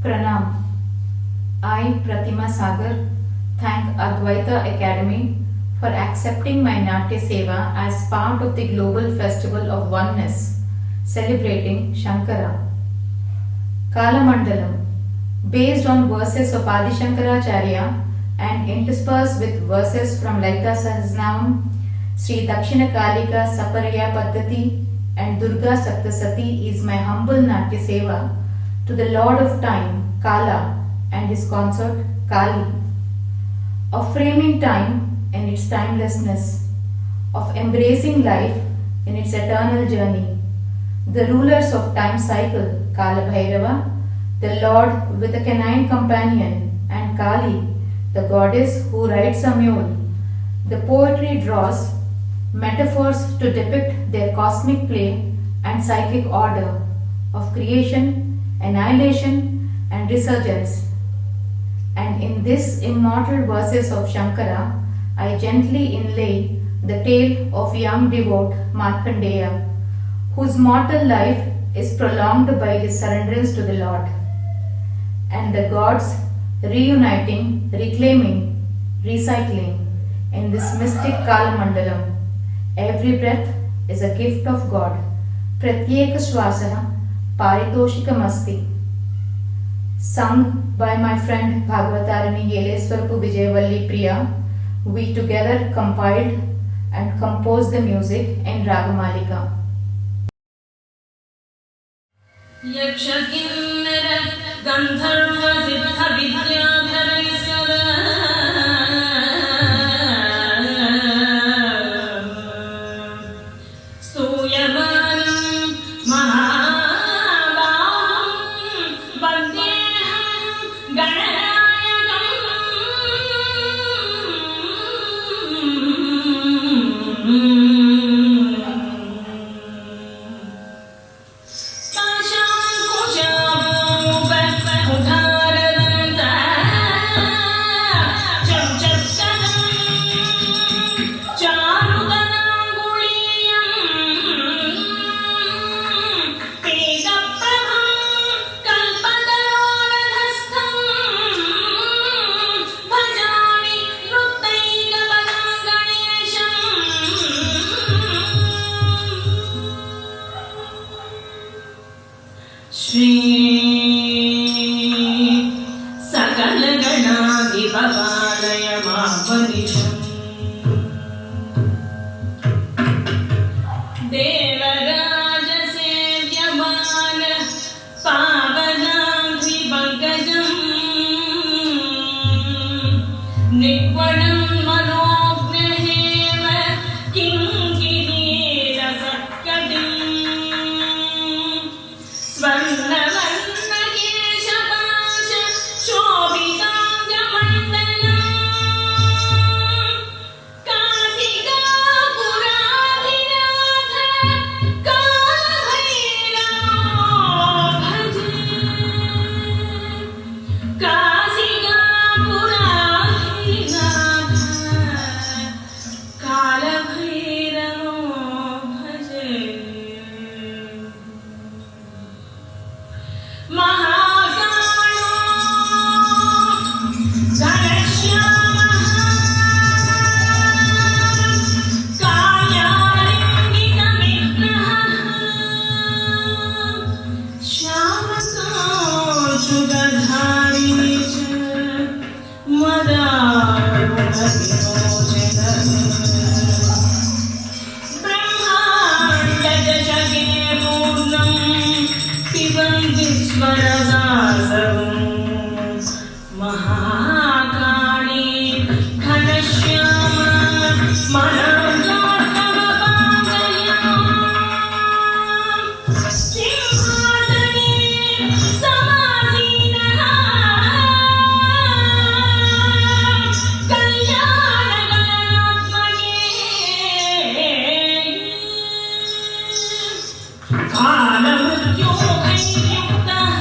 Pranam. I, Pratima Sagar, thank Advaita Academy for accepting my Natya Seva as part of the Global Festival of Oneness, celebrating Shankara. Kalamandalam, based on verses of Adi Shankaracharya and interspersed with verses from Lalita Sahasranam, Sri Dakshina Kalika Saparaya Paddhati and Durga Saptasati is my humble Natya Seva to the Lord of Time, Kala, and his consort, Kali. Of framing time in its timelessness, of embracing life in its eternal journey, the rulers of time cycle, Kala Bhairava, the Lord with a canine companion, and Kali, the goddess who rides a mule. The poetry draws metaphors to depict their cosmic play and psychic order of creation, annihilation, and resurgence. And in this immortal verses of Shankara, I gently inlay the tale of young devote Markandeya, whose mortal life is prolonged by his surrenderance to the Lord, and the gods reuniting, reclaiming, recycling in this mystic Kalamandalam. Every breath is a gift of God. Pratyeka Shwasaha Paritoshikam Sung by my friend Bhagavatarani Yeleswarapu Vijayvalli Priya, we together compiled and composed the music in Ragamalika. Yakshagindra Gandharva Siddha Vidyadhara Stuyamanam Mahabaham Vandeham Shri Sakalaganaधिपपालय मापनिषम् देवराजसेव्यमान पावनाङ्घ्रिपङ्कजम् निक्वणं मनोज्ञहेव किङ्किणीरसत्कटिम् स्वर्णवर्णकेशपाश शोभिताङ्गमण्डलम् काशिकापुराधिनाथ कालभैरवो भजे काशिकापुराधिनाथ कालभैरवो भजे महाकालो घनश्यामः कायालिङ्गितविग्रहः श्यामकाञ्चुकधारी च मदारुणविमोचनः ब्रह्माण्डजगे पूर्णं पिबन्ति स्वरसासवम् महाकाली घनश्यामा मनोजातमपादयाम् सिंहासने समासीनः कल्याणगणात्मने कालमृत्योर्भैर्युक्तः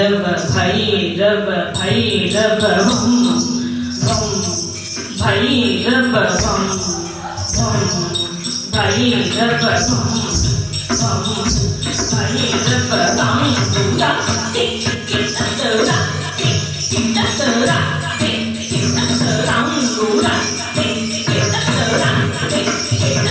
भैरव भैरव भैरव बम बम भैरव बम बम भैरव बम बम भैरव बम दुर्गा टिक टिक दुर्गा टिक टिक दुर्गा टिक टिक दुर्गा दुर्गा टिक टिक दुर्गा टिक टिक दुर्गा टिक टिक दुर्गा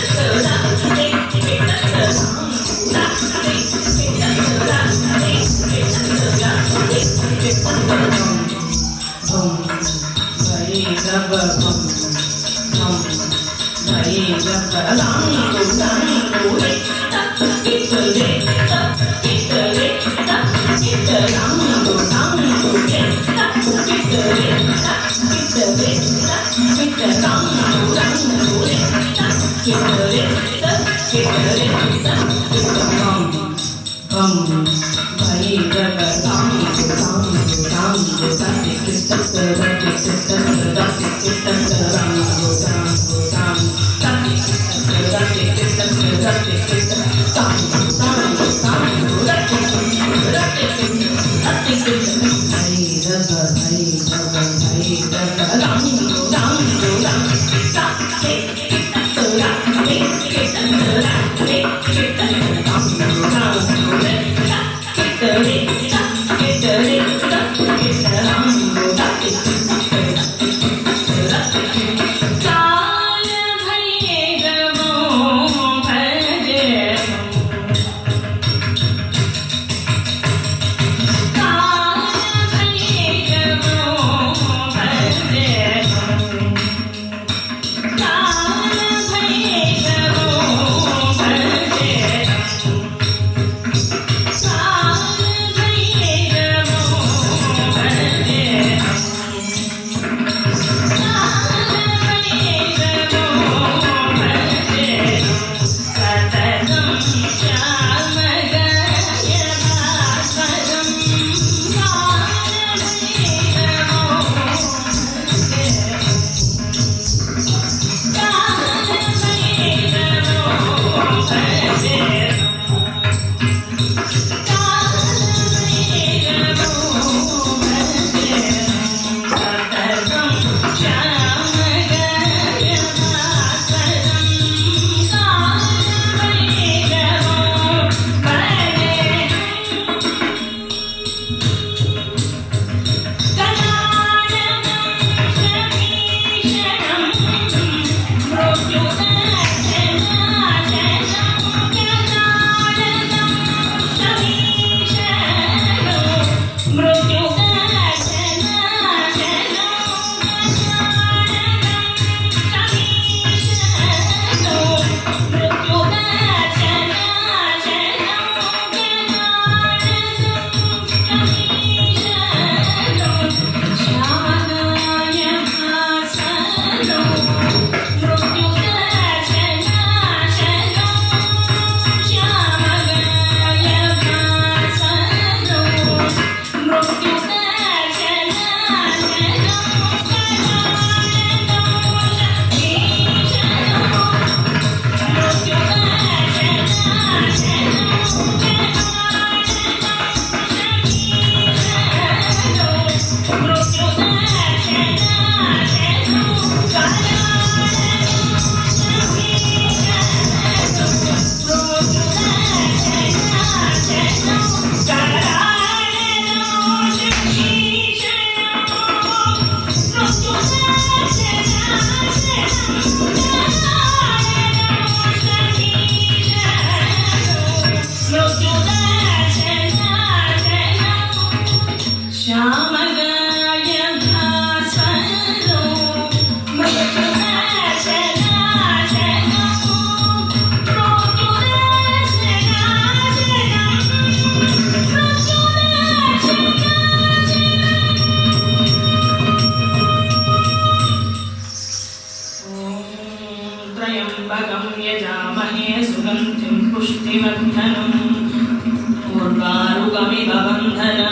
उर्वारुकमिव बन्धना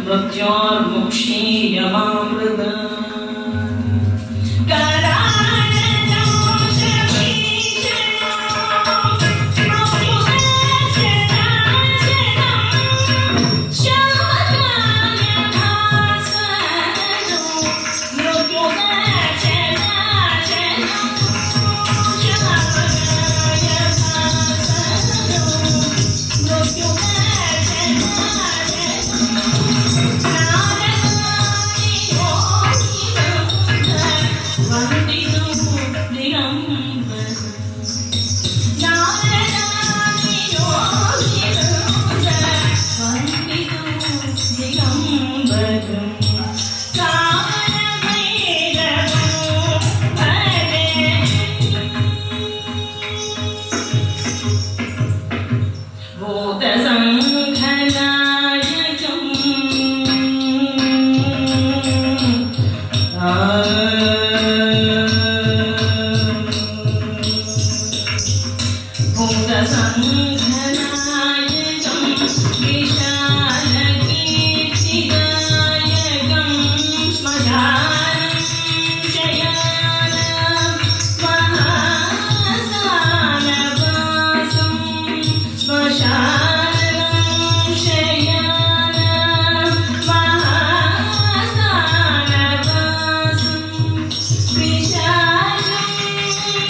मृत्योर्मुक्षीयमामृता Shama विशालकीर्तिदायकं श्मशानं शयानं महास्थानवासं श्मशानं शयानं महास्थानवासं विशालं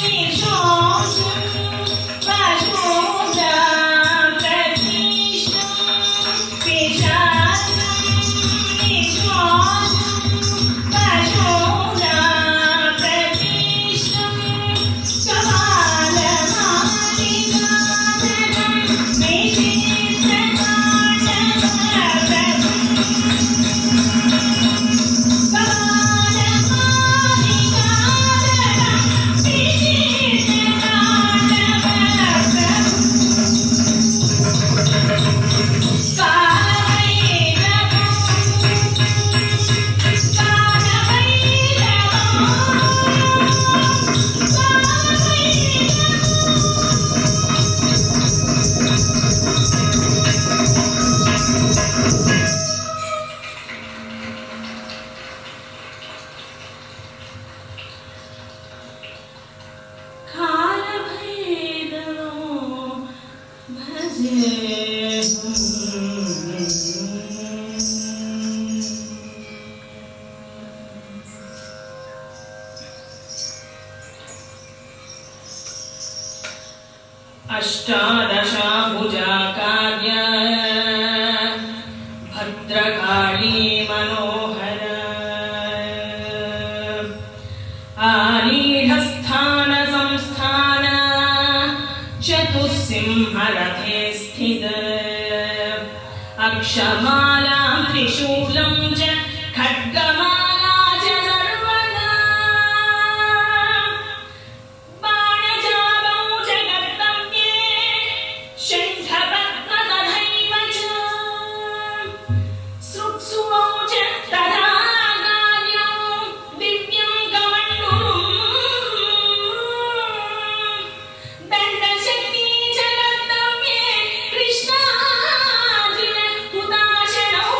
निशोचं पशुजा प्रतिष्ठं विशालं निशोचं पशुजा प्रतिष्ठं कपालमालिकाधरं अष्टादशाभुजाकार्य भद्रकाली मनोहर आनीढस्थान संस्थान चतुस्सिंहरथे स्थित अक्षमालां त्रिशूलं च खड्गमाला च सर्वदा बाणचापौ च कर्तव्ये शङ्खपद्म तथैव च श्रुत्सुमौ च तथा कार्यौ दिव्यं कमण्डलुम् दण्डशक्ति च कर्तव्ये कृष्णार्जुन हुताशनौ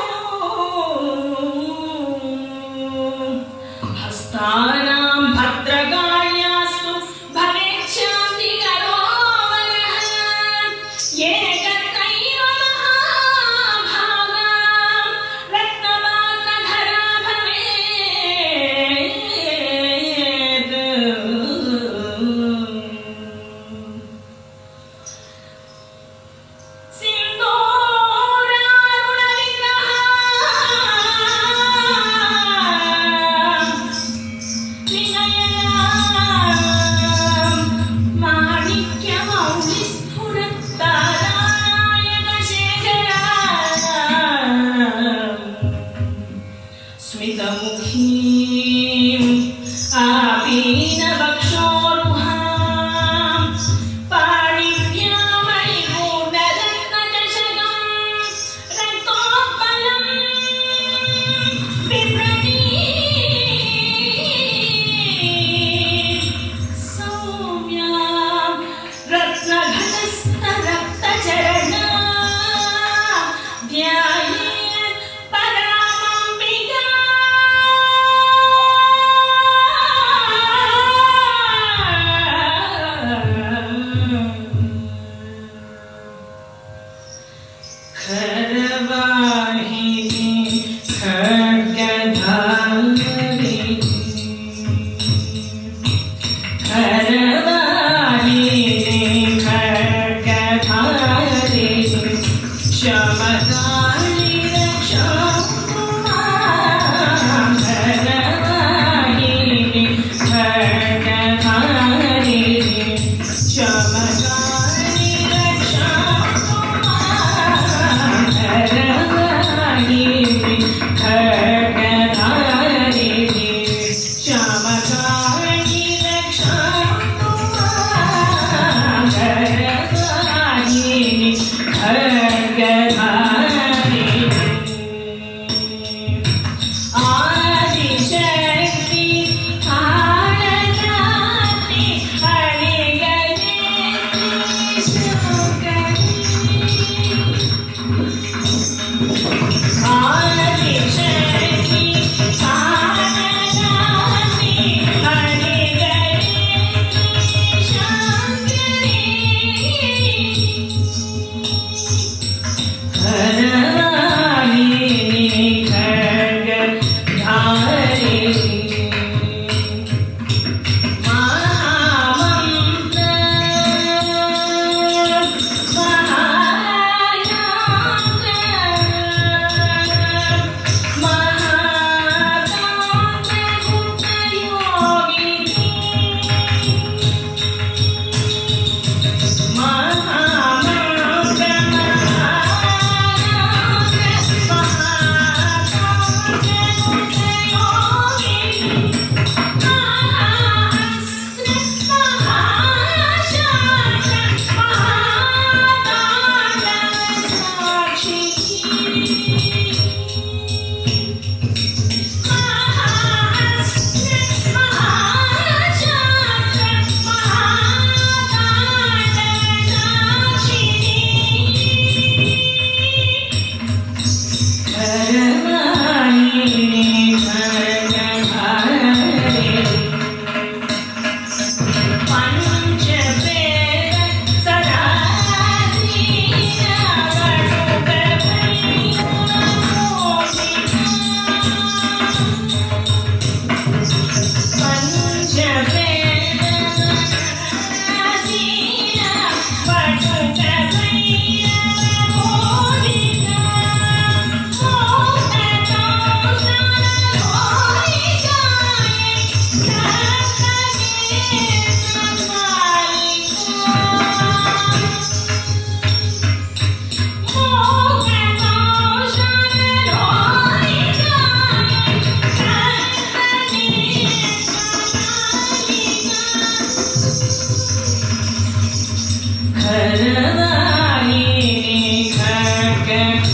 वरदायिनी खड्गधारिणी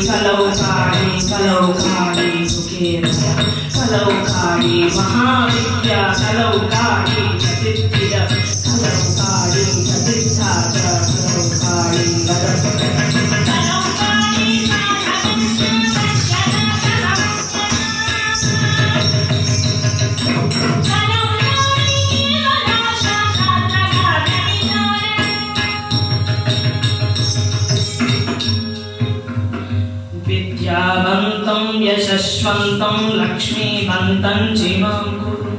वरप्रद कलौकाड़ी सुखेरद कलौकाड़ी महाविद्या कलौकाड़ी प्रसिद्धिद कलौकाड़ी प्रसिद्धा च कलौकाड़ी विद्यावन्तं यशस्वन्तं लक्ष्मीवन्तं जीवं कुरु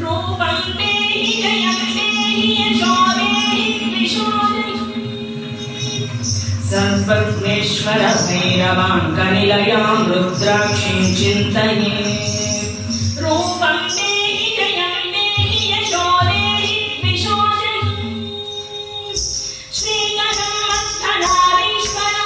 रूपं देहि जयं देहि यशो देहि द्विषो देहि सर्वज्ञेश्वर भैरवाङ्कनिलयां रुद्राक्षीं चिन्तये रूपं देहि जयं देहि यशो देहि द्विषो देहि श्रीकरं मत्तनारीश्वरं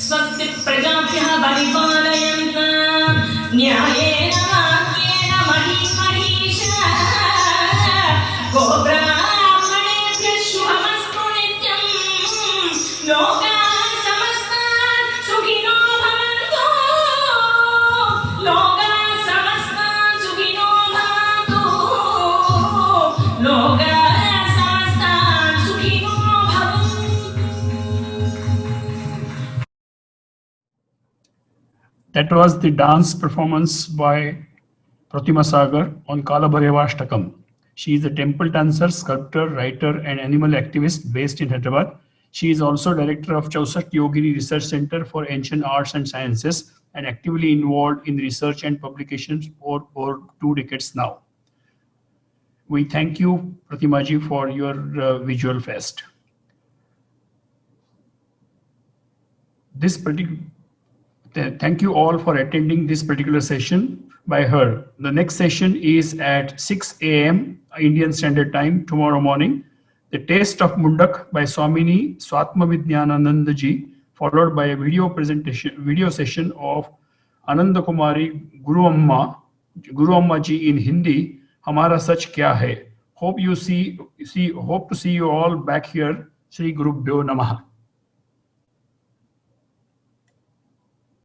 स्वस्ति प्रजाभ्यः परिपालयन्तः न्यायेन वाक्येन महिषः गोब्राह्मणेभ्यः शुभमस्तु नित्यं लोकाः समस्ताः सुखिनो भवन्तु लोकाः समस्ताः सुखिनो भवन्तु लोकाः समस्ताः सुखिनो भवन्तु. That was the dance performance by Pratima Sagar on Kalabharevashtakam. She is a temple dancer, sculptor, writer, and animal activist based in Hyderabad. She is also director of Chausat Yogini Research Center for Ancient Arts and Sciences and actively involved in research and publications for over 2 decades now. We thank you, Pratima ji, for your visual fest. Thank you all for attending this particular session by her. The next session is at 6 a.m. Indian Standard Time tomorrow morning. The Taste of Mundak by Swamini Swatma Vidyanananda ji, followed by a video session of Ananda Kumari Guru Amma ji in Hindi, Hamara Sach Kya Hai. Hope to see you all back here. Shri Gurubhyo Namaha.